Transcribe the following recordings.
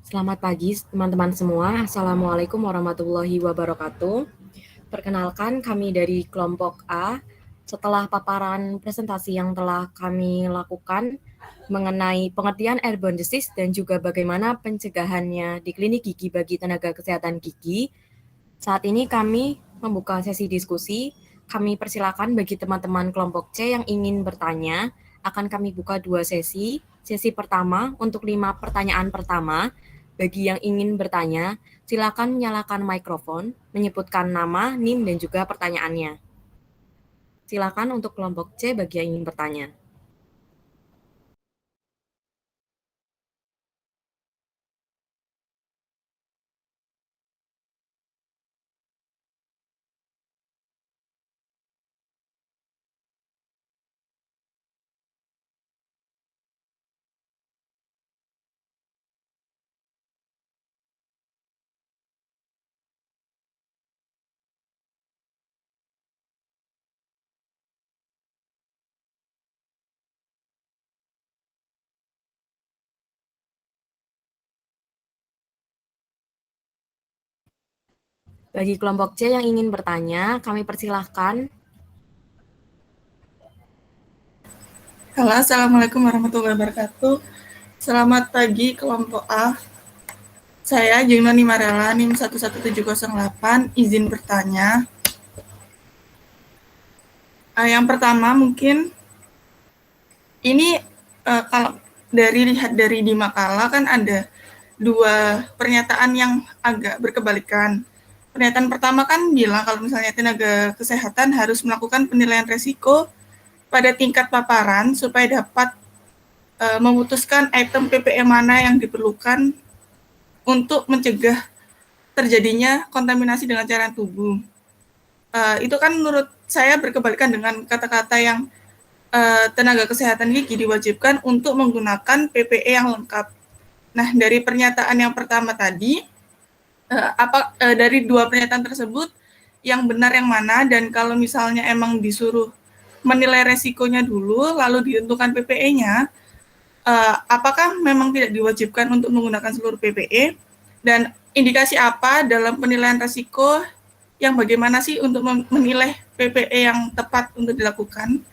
Selamat pagi teman-teman semua. Assalamualaikum warahmatullahi wabarakatuh. Perkenalkan kami dari kelompok A. Setelah paparan presentasi yang telah kami lakukan mengenai pengertian airborne disease dan juga bagaimana pencegahannya di klinik gigi bagi tenaga kesehatan gigi, saat ini kami membuka sesi diskusi. Kami persilakan bagi teman-teman kelompok C yang ingin bertanya, akan kami buka 2 sesi. Sesi pertama untuk 5 pertanyaan pertama. Bagi yang ingin bertanya, silakan nyalakan mikrofon, menyebutkan nama, NIM, dan juga pertanyaannya. Silakan untuk kelompok C bagi yang ingin bertanya. Bagi kelompok C yang ingin bertanya, kami persilahkan. Halo, Assalamualaikum warahmatullahi wabarakatuh. Selamat pagi kelompok A. Saya Junoni Marela, NIM 11708, izin bertanya. Yang pertama mungkin, ini kalau lihat dari di makalah kan ada dua pernyataan yang agak berkebalikan. Pernyataan pertama kan bilang kalau misalnya tenaga kesehatan harus melakukan penilaian resiko pada tingkat paparan supaya dapat memutuskan item PPE mana yang diperlukan untuk mencegah terjadinya kontaminasi dengan cairan tubuh. Itu kan menurut saya berkebalikan dengan kata-kata yang tenaga kesehatan gigi diwajibkan untuk menggunakan PPE yang lengkap. Nah, dari pernyataan yang pertama tadi, dari dua pernyataan tersebut, yang benar yang mana, dan kalau misalnya emang disuruh menilai resikonya dulu, lalu ditentukan PPE-nya, apakah memang tidak diwajibkan untuk menggunakan seluruh PPE, dan indikasi apa dalam penilaian resiko yang bagaimana sih untuk menilai PPE yang tepat untuk dilakukan?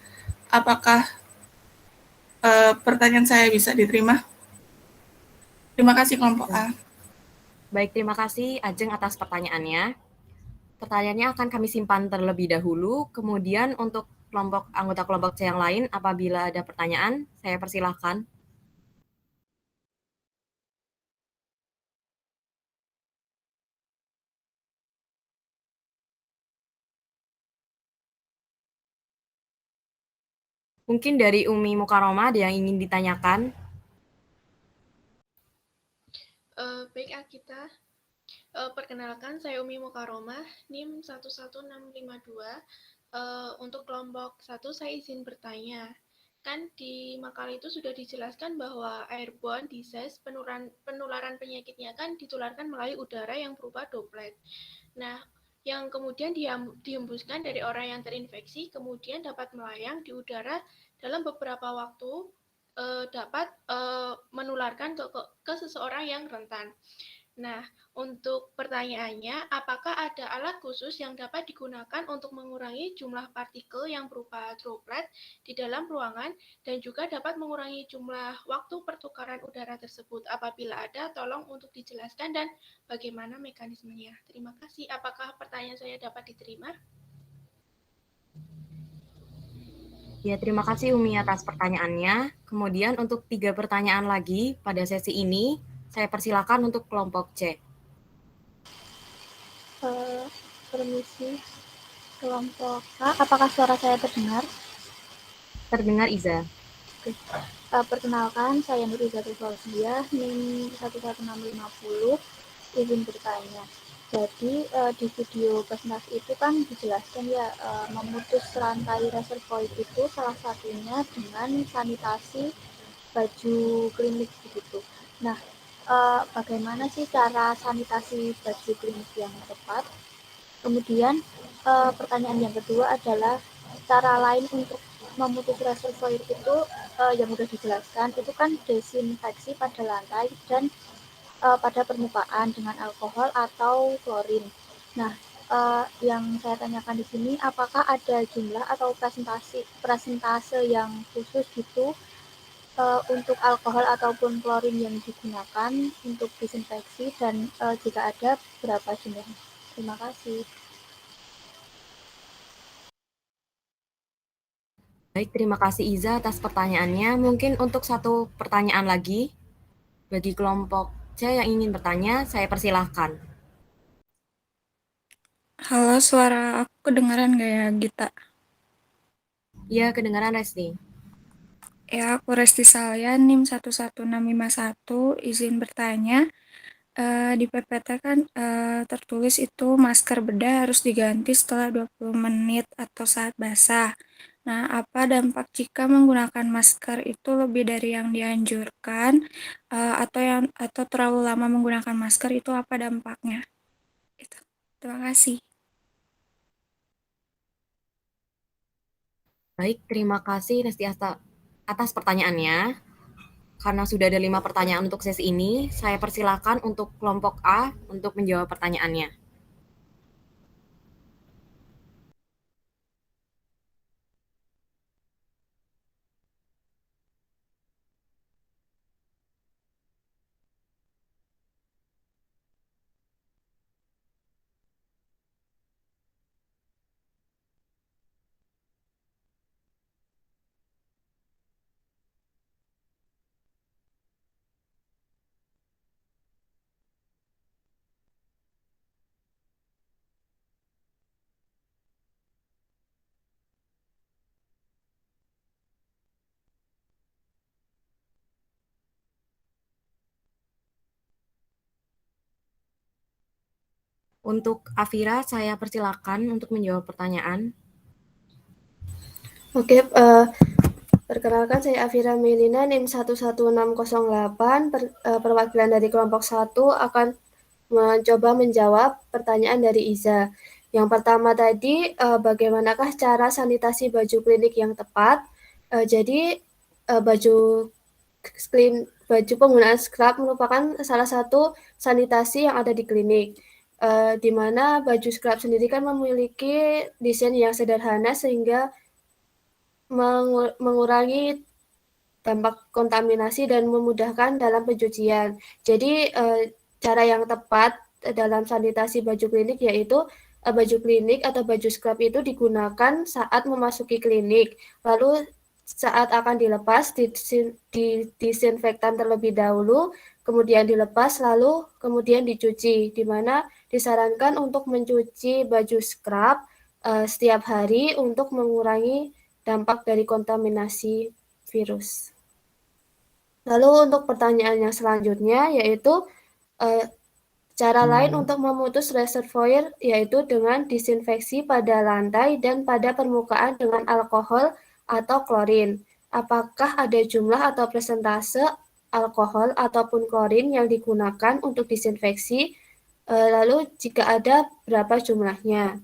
Apakah pertanyaan saya bisa diterima? Terima kasih kelompok A. Baik, terima kasih Ajeng atas pertanyaannya. Pertanyaannya akan kami simpan terlebih dahulu, kemudian untuk anggota kelompok C yang lain, apabila ada pertanyaan, saya persilahkan. Mungkin dari Umi Mukaroma ada yang ingin ditanyakan. Baik Akita, perkenalkan saya Umi Mukaromah, NIM 11652. Untuk kelompok 1 saya izin bertanya. Kan di makalah itu sudah dijelaskan bahwa airborne disease, penularan penyakitnya kan ditularkan melalui udara yang berupa droplet. Nah, yang kemudian dihembuskan dari orang yang terinfeksi, kemudian dapat melayang di udara dalam beberapa waktu, dapat menularkan ke seseorang yang rentan. Nah, untuk pertanyaannya, apakah ada alat khusus yang dapat digunakan untuk mengurangi jumlah partikel yang berupa droplet di dalam ruangan dan juga dapat mengurangi jumlah waktu pertukaran udara tersebut? Apabila ada, tolong untuk dijelaskan dan bagaimana mekanismenya. Terima kasih. Apakah pertanyaan saya dapat diterima? Ya, terima kasih Umi atas pertanyaannya. Kemudian untuk 3 pertanyaan lagi pada sesi ini, saya persilakan untuk kelompok C. Permisi, kelompok A, apakah suara saya terdengar? Terdengar, Iza. Oke. Perkenalkan, saya Nur Izatul Fauzia, NIM 11650, izin bertanya. Jadi di video presentasi itu kan dijelaskan ya, memutus rantai reservoir itu salah satunya dengan sanitasi baju klinik begitu. Nah, bagaimana sih cara sanitasi baju klinik yang tepat? Kemudian pertanyaan yang kedua adalah cara lain untuk memutus reservoir itu yang sudah dijelaskan itu kan desinfeksi pada lantai dan pada permukaan dengan alkohol atau klorin. Nah, yang saya tanyakan di sini, apakah ada jumlah atau presentase yang khusus gitu untuk alkohol ataupun klorin yang digunakan untuk disinfeksi dan jika ada berapa jumlahnya? Terima kasih. Baik, terima kasih Iza atas pertanyaannya. Mungkin untuk satu pertanyaan lagi bagi kelompok C yang ingin bertanya, saya persilahkan. Halo, suara aku kedengaran nggak ya, Gita? Iya, kedengaran Resti. Ya, aku Resti Salya, NIM 11651, izin bertanya. Di PPT kan tertulis itu masker bedah harus diganti setelah 20 menit atau saat basah. Nah, apa dampak jika menggunakan masker itu lebih dari yang dianjurkan, atau terlalu lama menggunakan masker itu apa dampaknya? Itu. Terima kasih. Baik, terima kasih Resti atas pertanyaannya. Karena sudah ada 5 pertanyaan untuk sesi ini, saya persilakan untuk kelompok A untuk menjawab pertanyaannya. Untuk Afira, saya persilakan untuk menjawab pertanyaan. Oke, perkenalkan saya Afira Melina, NIM 11608, perwakilan dari kelompok 1 akan mencoba menjawab pertanyaan dari Iza. Yang pertama tadi, bagaimanakah cara sanitasi baju klinik yang tepat? Jadi, baju penggunaan scrub merupakan salah satu sanitasi yang ada di klinik. Di mana baju scrub sendiri kan memiliki desain yang sederhana sehingga mengurangi dampak kontaminasi dan memudahkan dalam pencucian. Jadi cara yang tepat dalam sanitasi baju klinik yaitu baju klinik atau baju scrub itu digunakan saat memasuki klinik. Lalu saat akan dilepas disinfektan terlebih dahulu, kemudian dilepas lalu kemudian dicuci. Di mana disarankan untuk mencuci baju scrub setiap hari untuk mengurangi dampak dari kontaminasi virus. Lalu untuk pertanyaan yang selanjutnya yaitu cara lain untuk memutus reservoir yaitu dengan disinfeksi pada lantai dan pada permukaan dengan alkohol atau klorin. Apakah ada jumlah atau persentase alkohol ataupun klorin yang digunakan untuk disinfeksi? Lalu jika ada, berapa jumlahnya?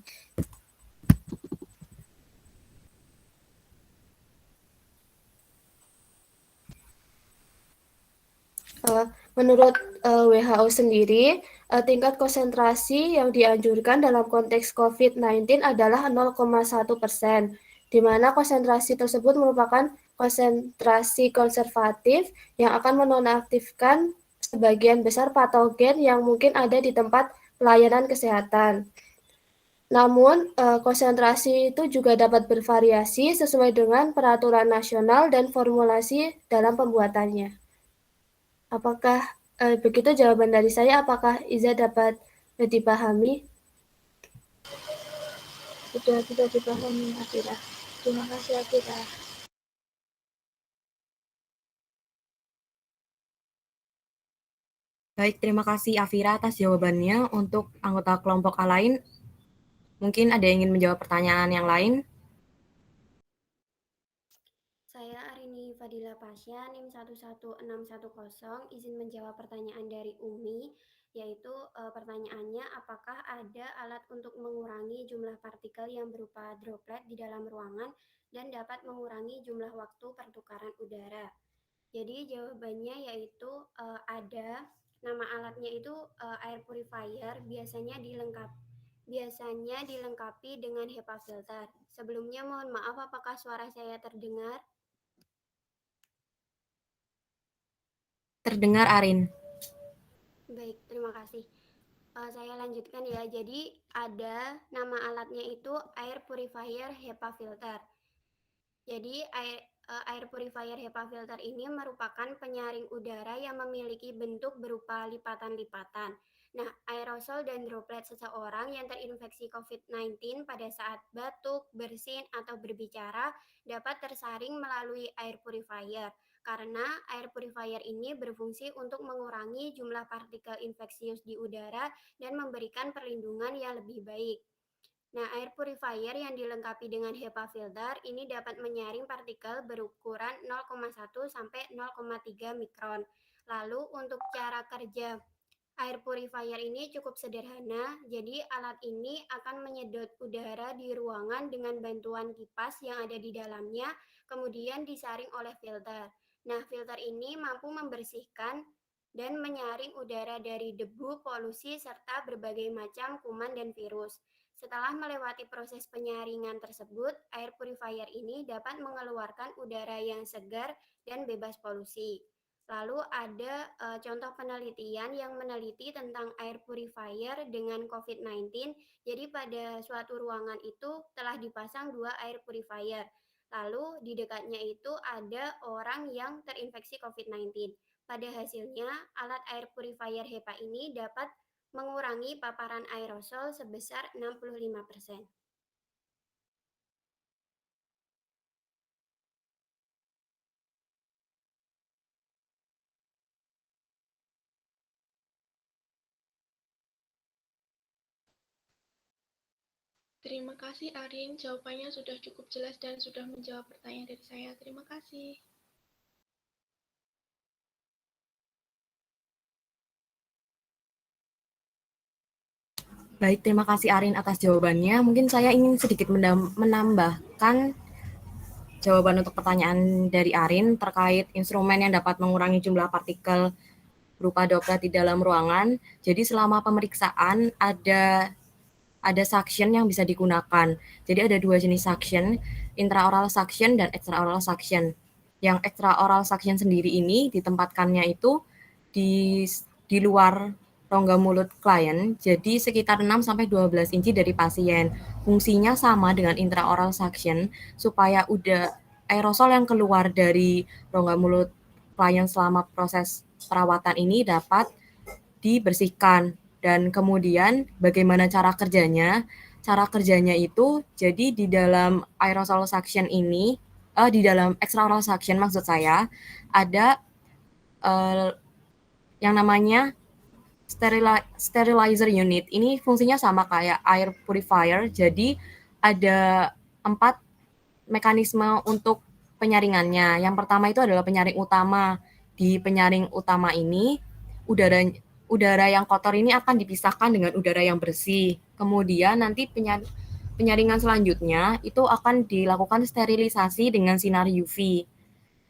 Menurut WHO sendiri, tingkat konsentrasi yang dianjurkan dalam konteks COVID-19 adalah 0,1%, di mana konsentrasi tersebut merupakan konsentrasi konservatif yang akan menonaktifkan sebagian besar patogen yang mungkin ada di tempat pelayanan kesehatan. Namun, konsentrasi itu juga dapat bervariasi sesuai dengan peraturan nasional dan formulasi dalam pembuatannya. Apakah begitu jawaban dari saya? Apakah Iza dapat dipahami? Sudah bisa dipahami, Afira. Terima kasih, Afira. Baik, terima kasih Afira atas jawabannya. Untuk anggota kelompok A lain, mungkin ada yang ingin menjawab pertanyaan yang lain? Saya Arini Fadila Pasya, NIM 11610, izin menjawab pertanyaan dari Umi, yaitu pertanyaannya apakah ada alat untuk mengurangi jumlah partikel yang berupa droplet di dalam ruangan dan dapat mengurangi jumlah waktu pertukaran udara. Jadi jawabannya yaitu ada Nama alatnya itu air purifier, biasanya dilengkapi dengan HEPA filter. Sebelumnya mohon maaf apakah suara saya terdengar? Terdengar, Arin. Baik, terima kasih. Saya lanjutkan ya. Jadi ada nama alatnya itu air purifier HEPA filter. Jadi air purifier HEPA filter ini merupakan penyaring udara yang memiliki bentuk berupa lipatan-lipatan. Nah, aerosol dan droplet seseorang yang terinfeksi COVID-19 pada saat batuk, bersin, atau berbicara dapat tersaring melalui air purifier. Karena air purifier ini berfungsi untuk mengurangi jumlah partikel infeksius di udara dan memberikan perlindungan yang lebih baik. Nah, air purifier yang dilengkapi dengan HEPA filter ini dapat menyaring partikel berukuran 0,1 sampai 0,3 mikron. Lalu untuk cara kerja air purifier ini cukup sederhana, jadi alat ini akan menyedot udara di ruangan dengan bantuan kipas yang ada di dalamnya, kemudian disaring oleh filter. Nah, filter ini mampu membersihkan dan menyaring udara dari debu, polusi, serta berbagai macam kuman dan virus. Setelah melewati proses penyaringan tersebut, air purifier ini dapat mengeluarkan udara yang segar dan bebas polusi. Lalu ada contoh penelitian yang meneliti tentang air purifier dengan COVID-19. Jadi pada suatu ruangan itu telah dipasang 2 air purifier. Lalu di dekatnya itu ada orang yang terinfeksi COVID-19. Pada hasilnya, alat air purifier HEPA ini dapat mengurangi paparan aerosol sebesar 65%. Terima kasih Arin, jawabannya sudah cukup jelas dan sudah menjawab pertanyaan dari saya. Terima kasih. Baik, terima kasih Arin atas jawabannya. Mungkin saya ingin sedikit menambahkan jawaban untuk pertanyaan dari Arin terkait instrumen yang dapat mengurangi jumlah partikel berupa droplet di dalam ruangan. Jadi selama pemeriksaan ada suction yang bisa digunakan. Jadi ada 2 jenis suction, intraoral suction dan extraoral suction. Yang extraoral suction sendiri ini ditempatkannya itu di luar rongga mulut klien, jadi sekitar 6 sampai 12 inci dari pasien. Fungsinya sama dengan intraoral suction supaya aerosol yang keluar dari rongga mulut klien selama proses perawatan ini dapat dibersihkan. Dan kemudian bagaimana cara kerjanya? Cara kerjanya itu jadi di dalam aerosol suction ini, di dalam extraoral suction maksud saya, ada yang namanya sterilizer unit. Ini fungsinya sama kayak air purifier, jadi ada 4 mekanisme untuk penyaringannya. Yang pertama itu adalah penyaring utama. Di penyaring utama ini, udara yang kotor ini akan dipisahkan dengan udara yang bersih. Kemudian nanti penyaringan selanjutnya itu akan dilakukan sterilisasi dengan sinar UV.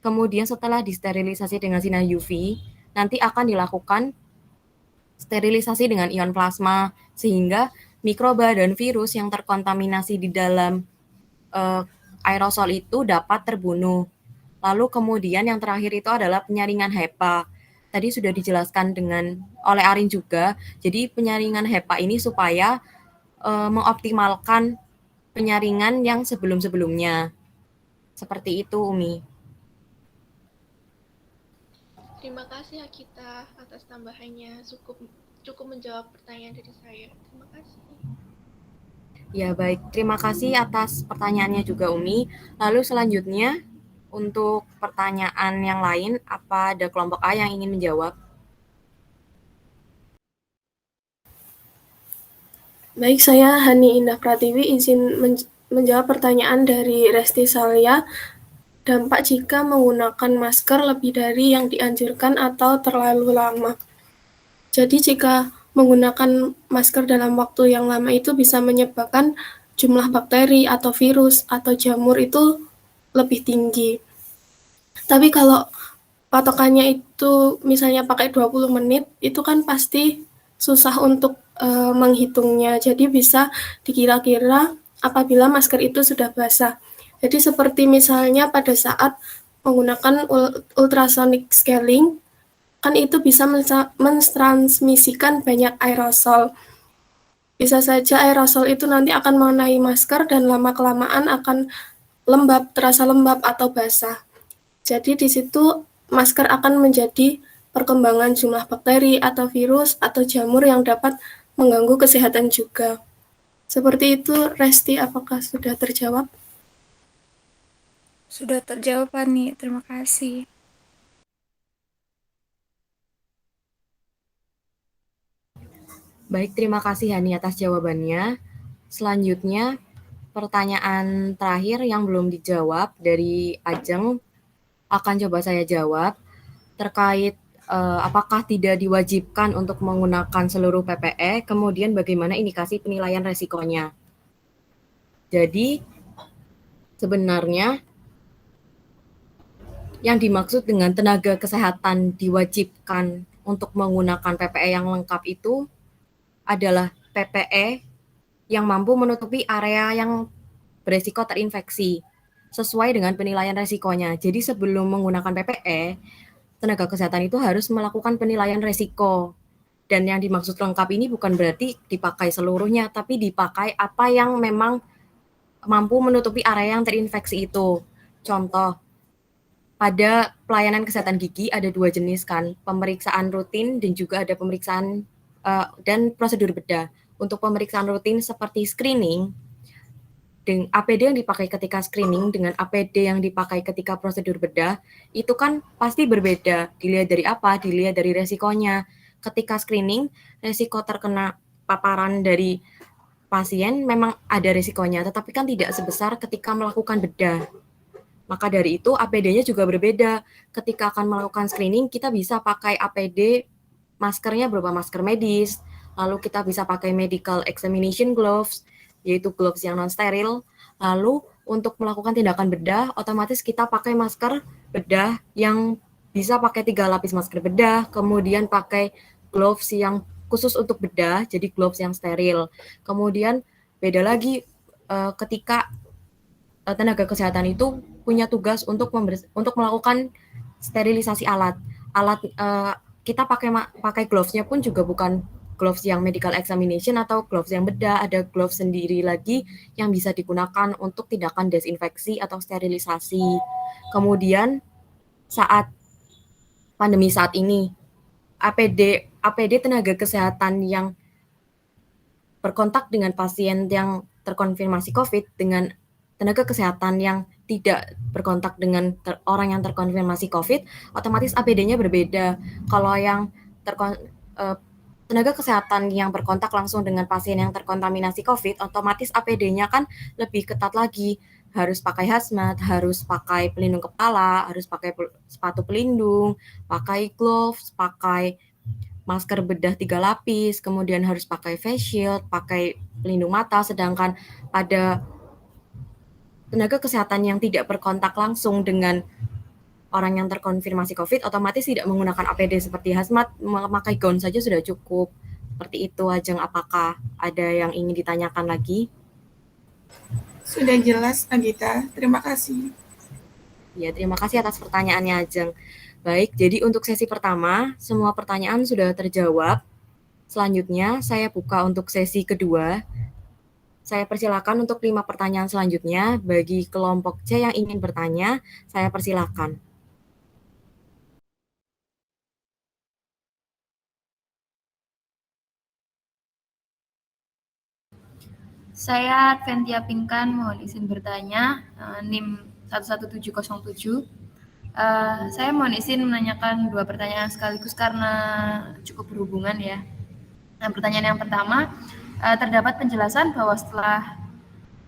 Kemudian setelah disterilisasi dengan sinar UV, nanti akan dilakukan sterilisasi dengan ion plasma, sehingga mikroba dan virus yang terkontaminasi di dalam aerosol itu dapat terbunuh. Lalu kemudian yang terakhir itu adalah penyaringan HEPA. Tadi sudah dijelaskan oleh Arin juga, jadi penyaringan HEPA ini supaya mengoptimalkan penyaringan yang sebelum-sebelumnya. Seperti itu, Umi. Terima kasih Akita atas tambahannya, cukup menjawab pertanyaan dari saya. Terima kasih. Ya baik, terima kasih atas pertanyaannya juga Umi. Lalu selanjutnya untuk pertanyaan yang lain, apa ada kelompok A yang ingin menjawab? Baik, saya Hani Indah Pratiwi izin menjawab pertanyaan dari Resti Salia. Dampak jika menggunakan masker lebih dari yang dianjurkan atau terlalu lama. Jadi jika menggunakan masker dalam waktu yang lama itu bisa menyebabkan jumlah bakteri atau virus atau jamur itu lebih tinggi. Tapi kalau patokannya itu itu misalnya pakai 20 menit, itu kan pasti susah untuk menghitungnya. Jadi bisa dikira-kira apabila masker itu sudah basah. Jadi seperti misalnya pada saat menggunakan ultrasonic scaling, kan itu bisa mentransmisikan banyak aerosol. Bisa saja aerosol itu nanti akan mengenai masker dan lama-kelamaan akan lembab, terasa lembab atau basah. Jadi di situ masker akan menjadi perkembangan jumlah bakteri atau virus atau jamur yang dapat mengganggu kesehatan juga. Seperti itu, Resti, apakah sudah terjawab? Sudah terjawab, Pani. Terima kasih. Baik, terima kasih Hani atas jawabannya. Selanjutnya, pertanyaan terakhir yang belum dijawab dari Ajeng akan coba saya jawab terkait apakah tidak diwajibkan untuk menggunakan seluruh PPE, kemudian bagaimana indikasi penilaian resikonya. Jadi, sebenarnya yang dimaksud dengan tenaga kesehatan diwajibkan untuk menggunakan PPE yang lengkap itu adalah PPE yang mampu menutupi area yang beresiko terinfeksi sesuai dengan penilaian resikonya. Jadi sebelum menggunakan PPE, tenaga kesehatan itu harus melakukan penilaian resiko. Dan yang dimaksud lengkap ini bukan berarti dipakai seluruhnya, tapi dipakai apa yang memang mampu menutupi area yang terinfeksi itu. Contoh, pada pelayanan kesehatan gigi ada 2 jenis kan, pemeriksaan rutin dan juga ada pemeriksaan dan prosedur bedah. Untuk pemeriksaan rutin seperti screening, dengan APD yang dipakai ketika screening dengan APD yang dipakai ketika prosedur bedah, itu kan pasti berbeda. Dilihat dari apa? Dilihat dari resikonya. Ketika screening, resiko terkena paparan dari pasien memang ada resikonya, tetapi kan tidak sebesar ketika melakukan bedah. Maka dari itu APD-nya juga berbeda. Ketika akan melakukan screening, kita bisa pakai APD, maskernya berupa masker medis, lalu kita bisa pakai medical examination gloves, yaitu gloves yang non-steril. Lalu untuk melakukan tindakan bedah, otomatis kita pakai masker bedah yang bisa pakai 3 lapis masker bedah, kemudian pakai gloves yang khusus untuk bedah, jadi gloves yang steril. Kemudian beda lagi ketika tenaga kesehatan itu punya tugas untuk melakukan sterilisasi alat. Kita pakai gloves-nya pun juga bukan gloves yang medical examination atau gloves yang bedah, ada gloves sendiri lagi yang bisa digunakan untuk tindakan desinfeksi atau sterilisasi. Kemudian saat pandemi saat ini, APD tenaga kesehatan yang berkontak dengan pasien yang terkonfirmasi COVID dengan tenaga kesehatan yang tidak berkontak dengan orang yang terkonfirmasi COVID, otomatis APD-nya berbeda. Kalau yang tenaga kesehatan yang berkontak langsung dengan pasien yang terkontaminasi COVID, otomatis APD-nya kan lebih ketat lagi. Harus pakai hazmat, harus pakai pelindung kepala, harus pakai sepatu pelindung, pakai gloves, pakai masker bedah 3 lapis, kemudian harus pakai face shield, pakai pelindung mata, sedangkan pada tenaga kesehatan yang tidak berkontak langsung dengan orang yang terkonfirmasi COVID otomatis tidak menggunakan APD seperti hazmat, memakai gaun saja sudah cukup. Seperti itu, Ajeng. Apakah ada yang ingin ditanyakan lagi? Sudah jelas, Agita. Terima kasih. Ya, terima kasih atas pertanyaannya, Ajeng. Baik, jadi untuk sesi pertama, semua pertanyaan sudah terjawab. Selanjutnya, saya buka untuk sesi kedua. Saya persilakan untuk 5 pertanyaan selanjutnya. Bagi kelompok C yang ingin bertanya, saya persilakan. Saya Adventia Pinkan, mohon izin bertanya, NIM 11707. Saya mohon izin menanyakan 2 pertanyaan sekaligus karena cukup berhubungan ya. Nah, pertanyaan yang pertama, terdapat penjelasan bahwa setelah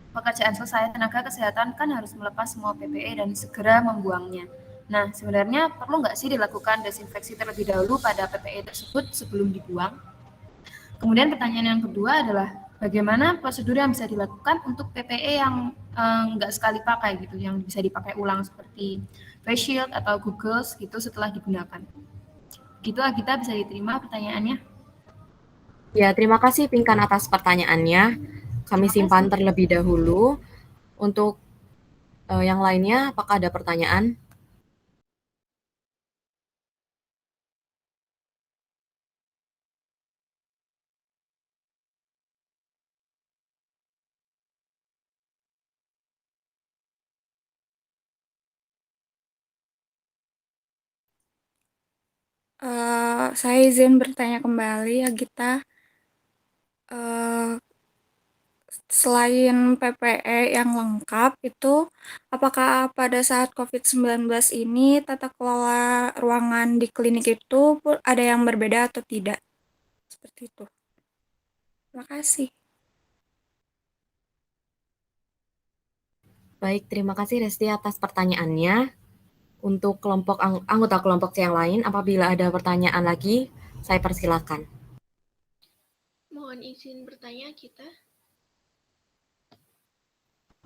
pekerjaan selesai, tenaga kesehatan kan harus melepas semua PPE dan segera membuangnya. Nah, sebenarnya perlu nggak sih dilakukan desinfeksi terlebih dahulu pada PPE tersebut sebelum dibuang? Kemudian pertanyaan yang kedua adalah, bagaimana prosedur yang bisa dilakukan untuk PPE yang nggak sekali pakai gitu, yang bisa dipakai ulang seperti face shield atau goggles gitu setelah digunakan? Gitu Agita, bisa diterima pertanyaannya? Ya, terima kasih Pinkan atas pertanyaannya. Kami Terima simpan kasih. terlebih dahulu. Untuk yang lainnya, apakah ada pertanyaan? Saya izin bertanya kembali Agita. Selain PPE yang lengkap itu, apakah pada saat COVID-19 ini tata kelola ruangan di klinik itu ada yang berbeda atau tidak? Seperti itu. Terima kasih. Baik, terima kasih Resti atas pertanyaannya. Untuk anggota kelompok C yang lain, apabila ada pertanyaan lagi, saya persilakan. Mohon izin bertanya kita.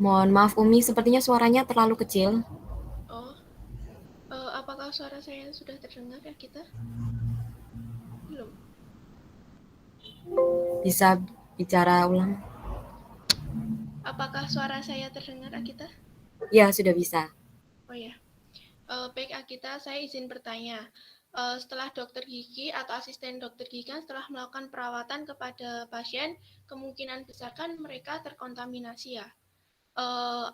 Mohon maaf Umi, sepertinya suaranya terlalu kecil. Oh, apakah suara saya sudah terdengar ya kita? Belum. Bisa bicara ulang? Apakah suara saya terdengar Akita? Ya, sudah bisa. Oh ya. Baik Akita, saya izin bertanya. Setelah dokter gigi atau asisten dokter gigi kan setelah melakukan perawatan kepada pasien, kemungkinan besar kan mereka terkontaminasi ya.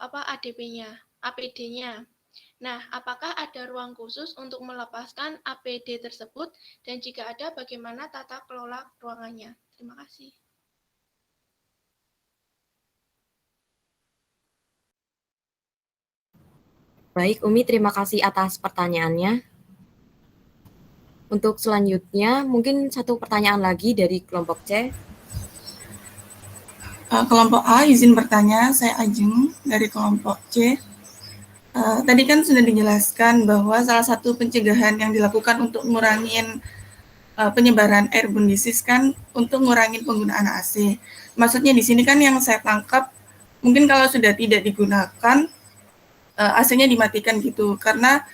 Apa ADP-nya, APD-nya. Nah, apakah ada ruang khusus untuk melepaskan APD tersebut dan jika ada bagaimana tata kelola ruangannya? Terima kasih. Baik, Umi, terima kasih atas pertanyaannya. Untuk selanjutnya, mungkin satu pertanyaan lagi dari kelompok C. Kelompok A izin bertanya, saya Ajeng dari kelompok C. Tadi kan sudah dijelaskan bahwa salah satu pencegahan yang dilakukan untuk ngurangin penyebaran airborne disease kan untuk ngurangin penggunaan AC. Maksudnya di sini kan yang saya tangkap, mungkin kalau sudah tidak digunakan, AC-nya dimatikan gitu. Karena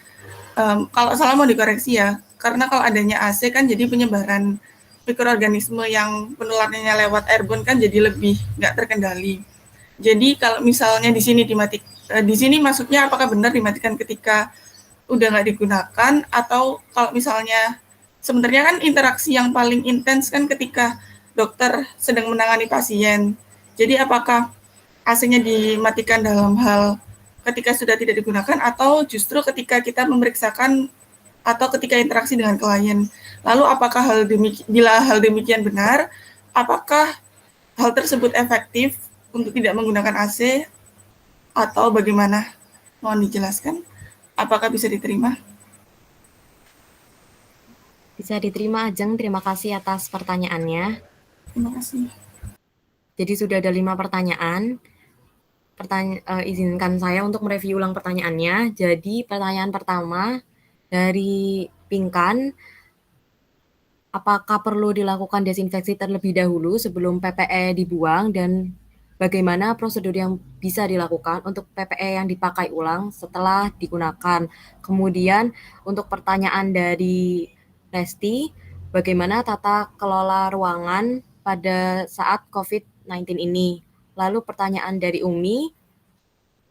kalau salah mau dikoreksi ya, karena kalau adanya AC kan jadi penyebaran mikroorganisme yang penularannya lewat airborne kan jadi lebih nggak terkendali. Jadi kalau misalnya di sini di sini maksudnya apakah benar dimatikan ketika udah nggak digunakan atau kalau misalnya sebenarnya kan interaksi yang paling intens kan ketika dokter sedang menangani pasien. Jadi apakah AC-nya dimatikan dalam hal ketika sudah tidak digunakan atau justru ketika kita memeriksakan atau ketika interaksi dengan klien. Lalu apakah bila hal demikian benar, apakah hal tersebut efektif untuk tidak menggunakan AC atau bagaimana? Mohon dijelaskan. Apakah bisa diterima? Bisa diterima, Ajeng. Terima kasih atas pertanyaannya. Terima kasih. Jadi sudah ada 5 pertanyaan. Izinkan saya untuk mereview ulang pertanyaannya. Jadi pertanyaan pertama dari Pinkan, apakah perlu dilakukan desinfeksi terlebih dahulu sebelum PPE dibuang dan bagaimana prosedur yang bisa dilakukan untuk PPE yang dipakai ulang setelah digunakan? Kemudian untuk pertanyaan dari Lesti, bagaimana tata kelola ruangan pada saat COVID-19 ini? Lalu pertanyaan dari Umi,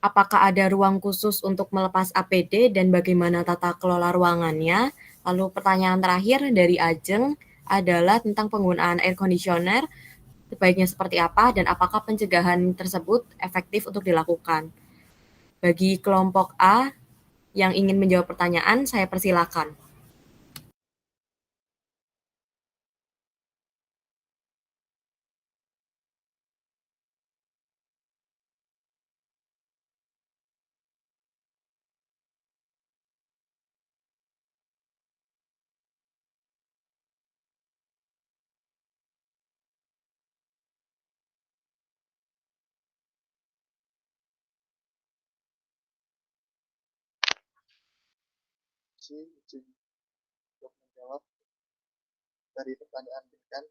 apakah ada ruang khusus untuk melepas APD dan bagaimana tata kelola ruangannya? Lalu pertanyaan terakhir dari Ajeng adalah tentang penggunaan air conditioner, sebaiknya seperti apa dan apakah pencegahan tersebut efektif untuk dilakukan? Bagi kelompok A yang ingin menjawab pertanyaan, saya persilakan. izin untuk menjawab dari pertanyaan Binkan.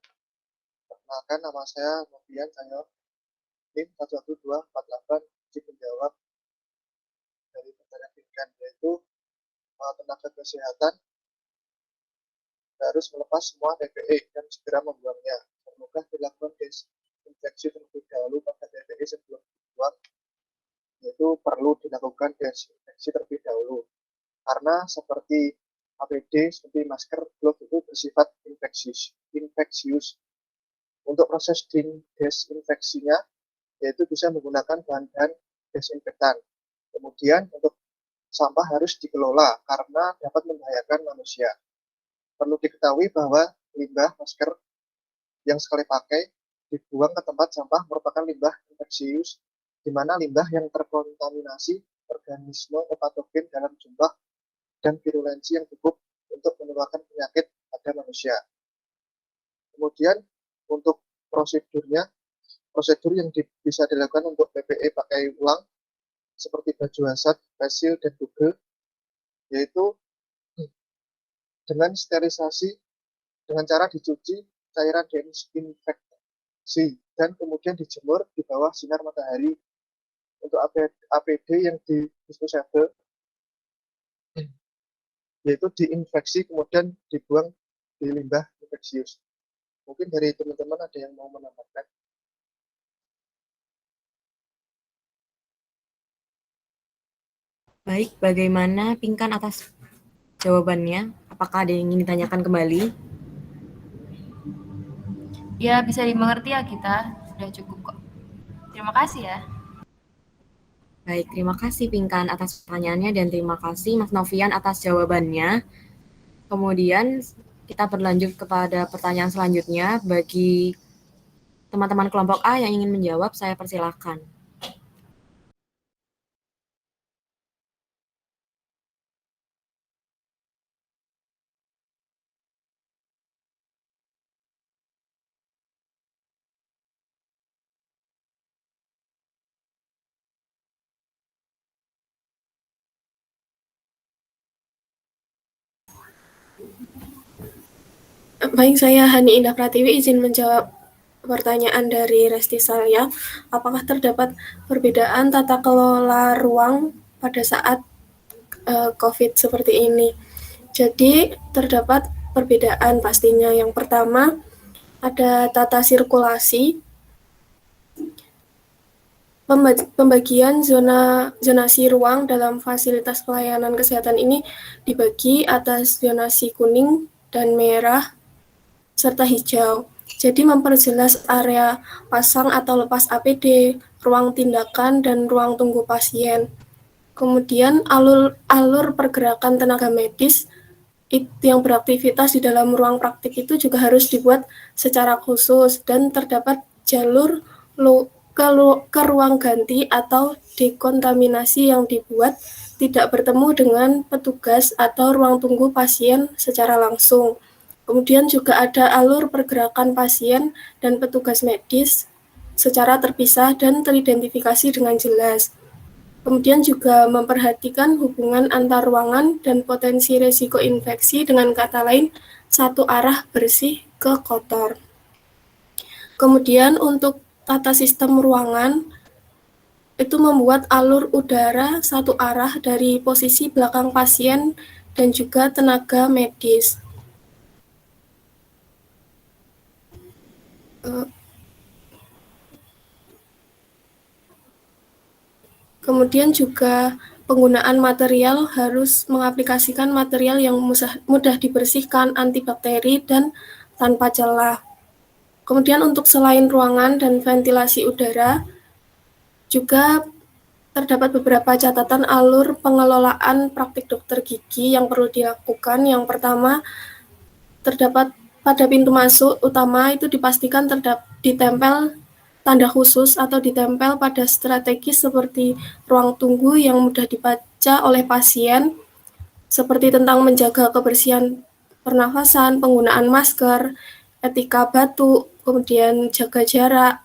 Perkenalkan, nama saya Novian Cahyo, NIM 11248, izin menjawab dari pertanyaan Binkan, yaitu tenaga kesehatan harus melepas semua TBE dan segera membuangnya. Semoga dilakukan desinfeksi terlebih dahulu pada TBE sebelum dibuang, yaitu perlu dilakukan desinfeksi terlebih dahulu. Karena seperti APD, seperti masker, glove itu bersifat infeksius. Untuk proses desinfeksinya, yaitu bisa menggunakan bahan-bahan desinfektan. Kemudian untuk sampah harus dikelola karena dapat membahayakan manusia. Perlu diketahui bahwa limbah masker yang sekali pakai dibuang ke tempat sampah merupakan limbah infeksius, di mana limbah yang terkontaminasi organisme patogen dalam jumlah dan virulensi yang cukup untuk menularkan penyakit pada manusia. Kemudian untuk prosedur yang bisa dilakukan untuk PPE pakai ulang seperti baju hasad, fasil, dan google, yaitu dengan sterilisasi dengan cara dicuci cairan desinfeksi dan kemudian dijemur di bawah sinar matahari. Untuk APD yang disposable, yaitu diinfeksi kemudian dibuang di limbah infeksius. Mungkin dari teman-teman ada yang mau menambahkan? Baik, bagaimana Pinkan atas jawabannya? Apakah ada yang ingin ditanyakan kembali? Ya, bisa dimengerti ya kita. Sudah cukup kok. Terima kasih ya. Baik, terima kasih Pinkan atas pertanyaannya dan terima kasih Mas Novian atas jawabannya. Kemudian kita berlanjut kepada pertanyaan selanjutnya. Bagi teman-teman kelompok A yang ingin menjawab, saya persilahkan. Baik, saya Hani Indah Pratiwi izin menjawab pertanyaan dari Resti Salya. Apakah terdapat perbedaan tata kelola ruang pada saat COVID seperti ini? Jadi terdapat perbedaan pastinya. Yang pertama ada tata sirkulasi. Pembagian zonasi ruang dalam fasilitas pelayanan kesehatan ini dibagi atas zonasi kuning dan merah serta hijau. Jadi memperjelas area pasang atau lepas APD, ruang tindakan, dan ruang tunggu pasien. Kemudian alur pergerakan tenaga medis yang beraktivitas di dalam ruang praktik itu juga harus dibuat secara khusus dan terdapat jalur ke ruang ganti atau dekontaminasi yang dibuat tidak bertemu dengan petugas atau ruang tunggu pasien secara langsung. Kemudian juga ada alur pergerakan pasien dan petugas medis secara terpisah dan teridentifikasi dengan jelas. Kemudian juga memperhatikan hubungan antar ruangan dan potensi risiko infeksi, dengan kata lain satu arah bersih ke kotor. Kemudian untuk tata sistem ruangan itu membuat alur udara satu arah dari posisi belakang pasien dan juga tenaga medis. Kemudian juga penggunaan material harus mengaplikasikan material yang mudah dibersihkan, antibakteri, dan tanpa celah. Kemudian untuk selain ruangan dan ventilasi udara, juga terdapat beberapa catatan alur pengelolaan praktik dokter gigi yang perlu dilakukan. Yang pertama, terdapat pada pintu masuk utama itu dipastikan ditempel tanda khusus atau ditempel pada strategis seperti ruang tunggu yang mudah dibaca oleh pasien, seperti tentang menjaga kebersihan pernafasan, penggunaan masker, etika batuk, kemudian jaga jarak,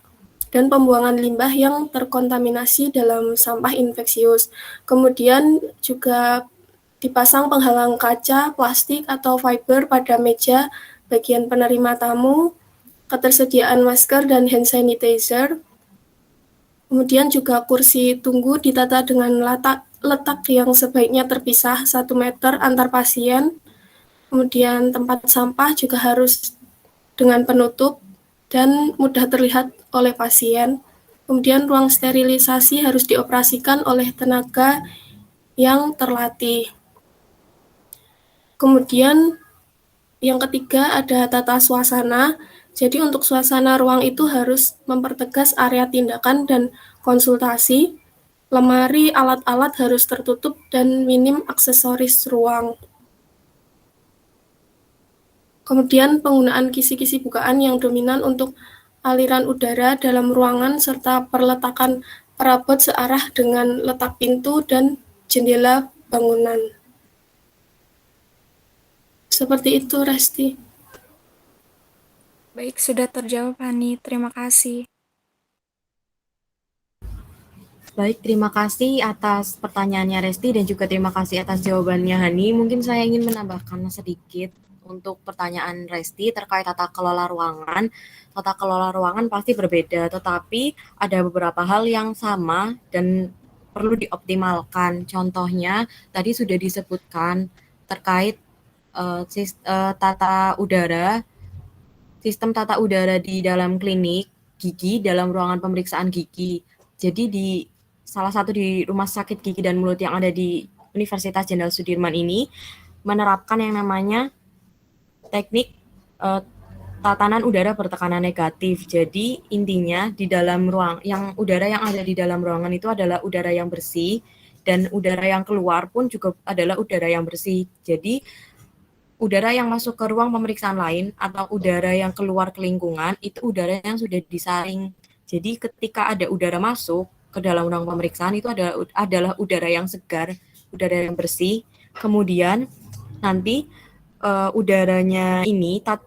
dan pembuangan limbah yang terkontaminasi dalam sampah infeksius. Kemudian juga dipasang penghalang kaca, plastik, atau fiber pada meja bagian penerima tamu, ketersediaan masker dan hand sanitizer. Kemudian juga kursi tunggu ditata dengan letak yang sebaiknya terpisah 1 meter antar pasien. Kemudian tempat sampah juga harus dengan penutup dan mudah terlihat oleh pasien. Kemudian ruang sterilisasi harus dioperasikan oleh tenaga yang terlatih. Kemudian yang ketiga ada tata suasana. Jadi untuk suasana ruang itu harus mempertegas area tindakan dan konsultasi. Lemari alat-alat harus tertutup dan minim aksesoris ruang. Kemudian penggunaan kisi-kisi bukaan yang dominan untuk aliran udara dalam ruangan serta perletakan perabot searah dengan letak pintu dan jendela bangunan. Seperti itu, Resti. Baik, sudah terjawab, Hani. Terima kasih. Baik, terima kasih atas pertanyaannya Resti dan juga terima kasih atas jawabannya Hani. Mungkin saya ingin menambahkan sedikit untuk pertanyaan Resti terkait tata kelola ruangan. Tata kelola ruangan pasti berbeda, tetapi ada beberapa hal yang sama dan perlu dioptimalkan. Contohnya, tadi sudah disebutkan terkait tata udara, sistem tata udara di dalam klinik gigi, dalam ruangan pemeriksaan gigi. Jadi di salah satu di Rumah Sakit Gigi dan Mulut yang ada di Universitas Jenderal Sudirman ini menerapkan yang namanya teknik tatanan udara bertekanan negatif. Jadi intinya di dalam udara yang ada di dalam ruangan itu adalah udara yang bersih dan udara yang keluar pun juga adalah udara yang bersih. Jadi udara yang masuk ke ruang pemeriksaan lain atau udara yang keluar ke lingkungan itu udara yang sudah disaring. Jadi ketika ada udara masuk ke dalam ruang pemeriksaan itu adalah udara yang segar, udara yang bersih. Kemudian nanti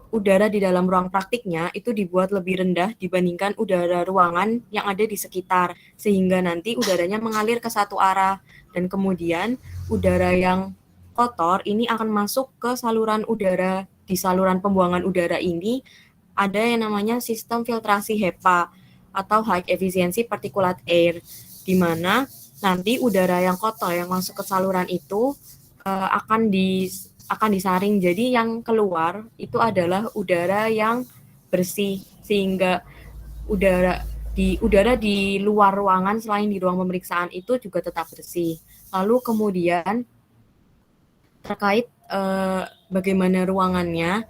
udara di dalam ruang praktiknya itu dibuat lebih rendah dibandingkan udara ruangan yang ada di sekitar, sehingga nanti udaranya mengalir ke satu arah dan kemudian udara yang kotor ini akan masuk ke saluran udara. Di saluran pembuangan udara ini ada yang namanya sistem filtrasi HEPA atau High Efficiency Particulate Air, di mana nanti udara yang kotor yang masuk ke saluran itu akan disaring. Jadi yang keluar itu adalah udara yang bersih, sehingga udara di luar ruangan selain di ruang pemeriksaan itu juga tetap bersih. Lalu kemudian terkait bagaimana ruangannya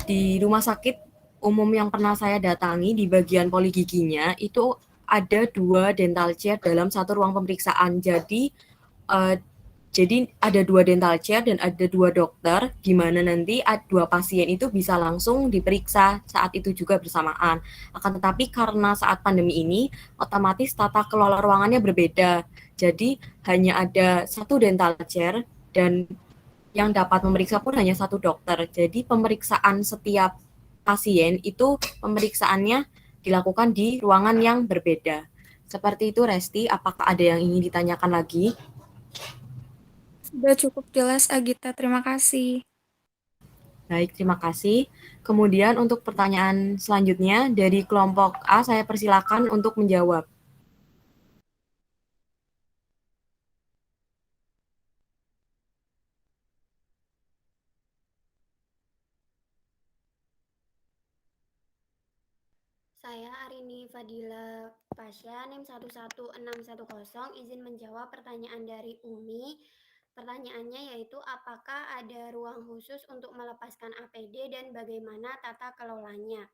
di rumah sakit umum yang pernah saya datangi di bagian poligiginya itu ada 2 dental chair dalam satu ruang pemeriksaan. Jadi ada 2 dental chair dan ada 2 dokter, di mana nanti 2 pasien itu bisa langsung diperiksa saat itu juga bersamaan. Akan tetapi karena saat pandemi ini, otomatis tata kelola ruangannya berbeda. Jadi hanya ada 1 dental chair dan yang dapat memeriksa pun hanya 1 dokter. Jadi pemeriksaan setiap pasien itu pemeriksaannya dilakukan di ruangan yang berbeda. Seperti itu, Resti. Apakah ada yang ingin ditanyakan lagi? Sudah cukup jelas, Agita. Terima kasih. Baik, terima kasih. Kemudian untuk pertanyaan selanjutnya dari kelompok A, saya persilakan untuk menjawab. Saya Arini Fadila Pasha, NIM 11610, izin menjawab pertanyaan dari Umi. Pertanyaannya yaitu apakah ada ruang khusus untuk melepaskan APD dan bagaimana tata kelolanya?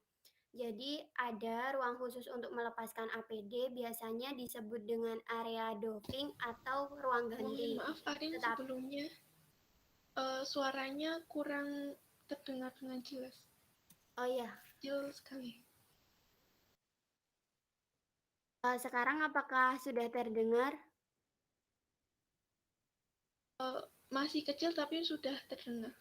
Jadi ada ruang khusus untuk melepaskan APD biasanya disebut dengan area doffing atau ruang ganti. Maaf Arin, sebelumnya suaranya kurang terdengar dengan jelas. Oh iya. Kecil sekali. Sekarang apakah sudah terdengar? Masih kecil tapi sudah terdengar.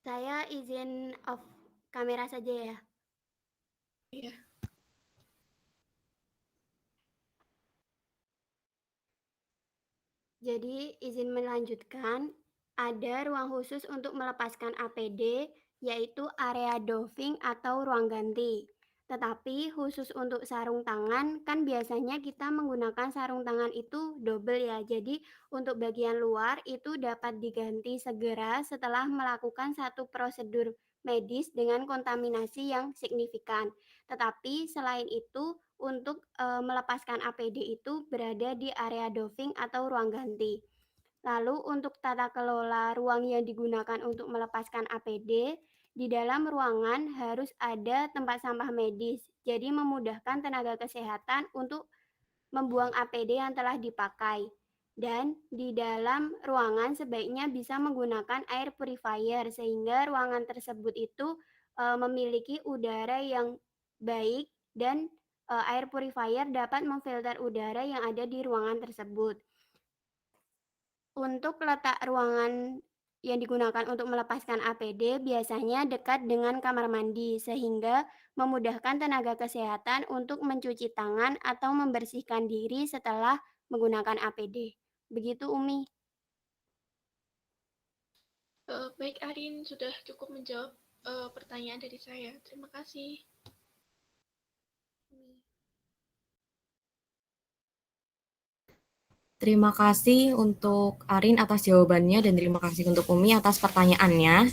Saya izin off kamera saja ya. Iya. Jadi izin melanjutkan, ada ruang khusus untuk melepaskan APD, yaitu area doffing atau ruang ganti. Tetapi khusus untuk sarung tangan, kan biasanya kita menggunakan sarung tangan itu double ya. Jadi untuk bagian luar itu dapat diganti segera setelah melakukan satu prosedur medis dengan kontaminasi yang signifikan. Tetapi selain itu, untuk melepaskan APD itu berada di area doffing atau ruang ganti. Lalu untuk tata kelola ruang yang digunakan untuk melepaskan APD, di dalam ruangan harus ada tempat sampah medis. Jadi memudahkan tenaga kesehatan untuk membuang APD yang telah dipakai. Dan di dalam ruangan sebaiknya bisa menggunakan air purifier sehingga ruangan tersebut itu memiliki udara yang baik dan air purifier dapat memfilter udara yang ada di ruangan tersebut. Untuk letak ruangan yang digunakan untuk melepaskan APD biasanya dekat dengan kamar mandi, sehingga memudahkan tenaga kesehatan untuk mencuci tangan atau membersihkan diri setelah menggunakan APD. Begitu, Umi. Baik, Arin sudah cukup menjawab pertanyaan dari saya. Terima kasih. Terima kasih untuk Arin atas jawabannya dan terima kasih untuk Umi atas pertanyaannya.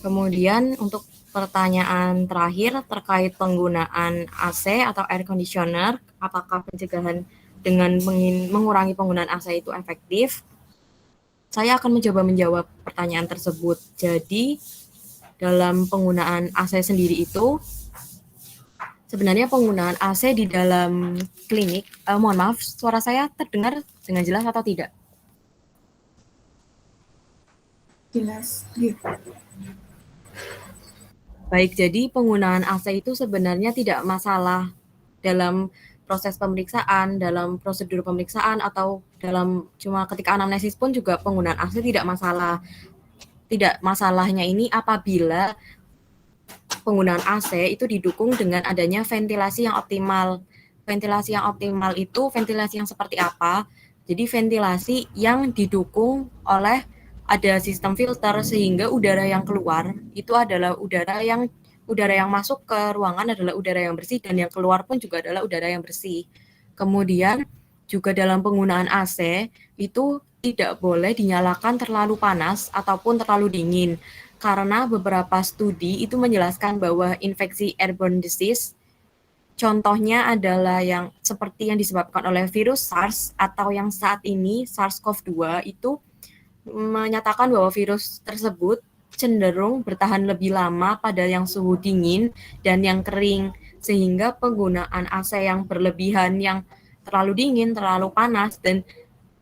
Kemudian untuk pertanyaan terakhir terkait penggunaan AC atau air conditioner, apakah pencegahan dengan mengurangi penggunaan AC itu efektif? Saya akan mencoba menjawab pertanyaan tersebut. Jadi, dalam penggunaan AC sendiri itu, sebenarnya penggunaan AC di dalam klinik, mohon maaf, suara saya terdengar dengan jelas atau tidak? Jelas. Gitu. Baik, jadi penggunaan AC itu sebenarnya tidak masalah dalam proses pemeriksaan, dalam prosedur pemeriksaan, atau dalam cuma ketika anamnesis pun juga penggunaan AC tidak masalah. Tidak masalahnya ini apabila penggunaan AC itu didukung dengan adanya ventilasi yang optimal. Ventilasi yang optimal itu ventilasi yang seperti apa? Jadi ventilasi yang didukung oleh ada sistem filter sehingga udara yang keluar itu adalah udara yang masuk ke ruangan adalah udara yang bersih dan yang keluar pun juga adalah udara yang bersih. Kemudian juga dalam penggunaan AC itu tidak boleh dinyalakan terlalu panas ataupun terlalu dingin karena beberapa studi itu menjelaskan bahwa infeksi airborne disease contohnya adalah yang seperti yang disebabkan oleh virus SARS atau yang saat ini SARS-CoV-2 itu menyatakan bahwa virus tersebut cenderung bertahan lebih lama pada yang suhu dingin dan yang kering sehingga penggunaan AC yang berlebihan yang terlalu dingin, terlalu panas dan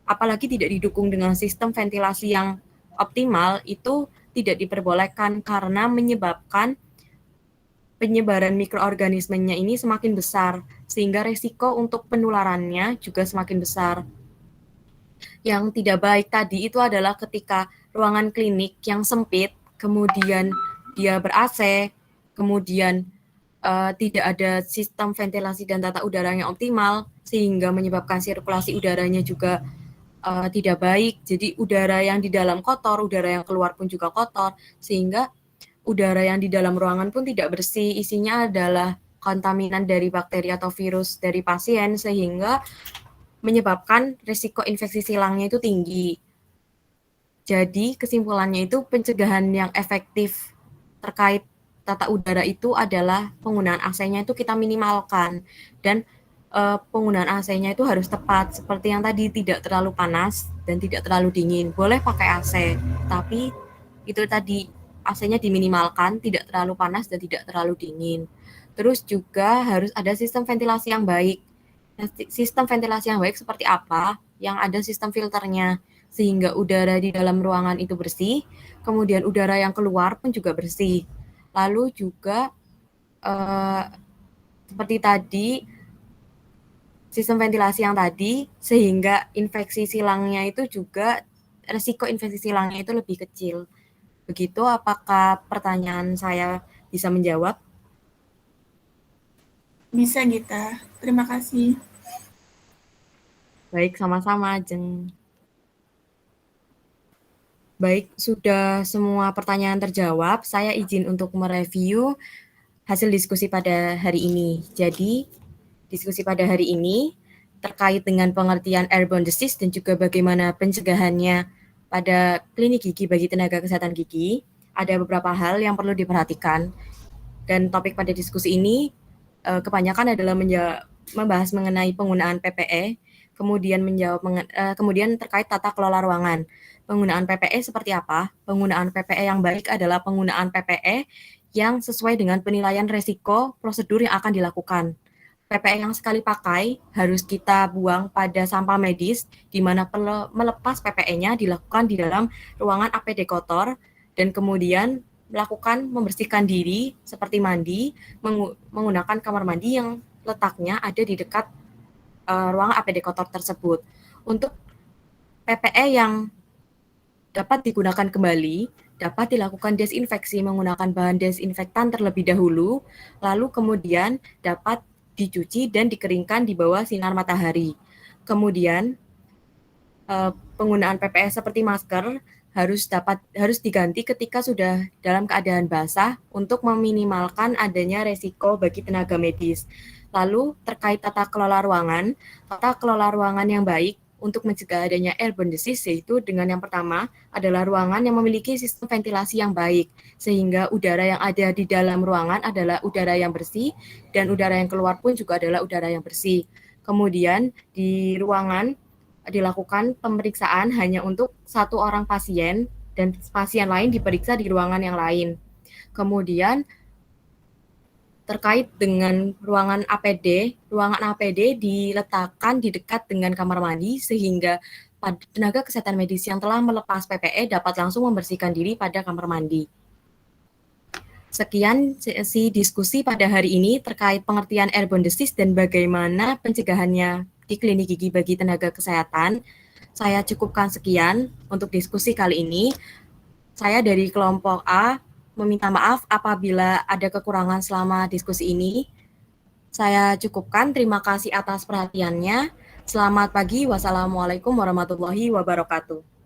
apalagi tidak didukung dengan sistem ventilasi yang optimal itu tidak diperbolehkan karena menyebabkan penyebaran mikroorganismenya ini semakin besar sehingga resiko untuk penularannya juga semakin besar. Yang tidak baik tadi itu adalah ketika ruangan klinik yang sempit, kemudian dia ber-AC, kemudian tidak ada sistem ventilasi dan tata udara yang optimal, sehingga menyebabkan sirkulasi udaranya juga tidak baik. Jadi udara yang di dalam kotor, udara yang keluar pun juga kotor, sehingga udara yang di dalam ruangan pun tidak bersih, isinya adalah kontaminan dari bakteri atau virus dari pasien, sehingga menyebabkan risiko infeksi silangnya itu tinggi. Jadi kesimpulannya itu pencegahan yang efektif terkait tata udara itu adalah penggunaan AC-nya itu kita minimalkan dan penggunaan AC-nya itu harus tepat seperti yang tadi tidak terlalu panas dan tidak terlalu dingin. Boleh pakai AC, tapi itu tadi AC-nya diminimalkan, tidak terlalu panas dan tidak terlalu dingin. Terus juga harus ada sistem ventilasi yang baik. Sistem ventilasi yang baik seperti apa? Yang ada sistem filternya sehingga udara di dalam ruangan itu bersih, kemudian udara yang keluar pun juga bersih. Lalu juga seperti tadi sistem ventilasi yang tadi sehingga infeksi silangnya itu juga resiko infeksi silangnya itu lebih kecil. Begitu, apakah pertanyaan saya bisa menjawab? Bisa, Gita. Terima kasih. Baik, sama-sama, Jeng. Baik, sudah semua pertanyaan terjawab. Saya izin untuk mereview hasil diskusi pada hari ini. Jadi, diskusi pada hari ini terkait dengan pengertian airborne disease dan juga bagaimana pencegahannya pada klinik gigi bagi tenaga kesehatan gigi. Ada beberapa hal yang perlu diperhatikan. Dan topik pada diskusi ini kebanyakan adalah membahas mengenai penggunaan PPE, kemudian kemudian terkait tata kelola ruangan. Penggunaan PPE seperti apa? Penggunaan PPE yang baik adalah penggunaan PPE yang sesuai dengan penilaian resiko prosedur yang akan dilakukan. PPE yang sekali pakai harus kita buang pada sampah medis, di mana melepas PPE-nya dilakukan di dalam ruangan APD kotor, dan kemudian membersihkan diri seperti mandi, menggunakan kamar mandi yang letaknya ada di dekat ruangan APD kotor tersebut. Untuk PPE yang dapat digunakan kembali, dapat dilakukan desinfeksi menggunakan bahan desinfektan terlebih dahulu, lalu kemudian dapat dicuci dan dikeringkan di bawah sinar matahari. Kemudian penggunaan PPE seperti masker harus diganti ketika sudah dalam keadaan basah untuk meminimalkan adanya resiko bagi tenaga medis. Lalu terkait tata kelola ruangan yang baik untuk mencegah adanya airborne disease, yaitu dengan yang pertama adalah ruangan yang memiliki sistem ventilasi yang baik, sehingga udara yang ada di dalam ruangan adalah udara yang bersih dan udara yang keluar pun juga adalah udara yang bersih. Kemudian di ruangan dilakukan pemeriksaan hanya untuk satu orang pasien dan pasien lain diperiksa di ruangan yang lain. Kemudian terkait dengan ruangan APD diletakkan di dekat dengan kamar mandi sehingga tenaga kesehatan medis yang telah melepas PPE dapat langsung membersihkan diri pada kamar mandi. Sekian sesi diskusi pada hari ini terkait pengertian airborne disease dan bagaimana pencegahannya di klinik gigi bagi tenaga kesehatan. Saya cukupkan sekian untuk diskusi kali ini. Saya dari kelompok A meminta maaf apabila ada kekurangan selama diskusi ini. Saya cukupkan, terima kasih atas perhatiannya. Selamat pagi, wassalamualaikum warahmatullahi wabarakatuh.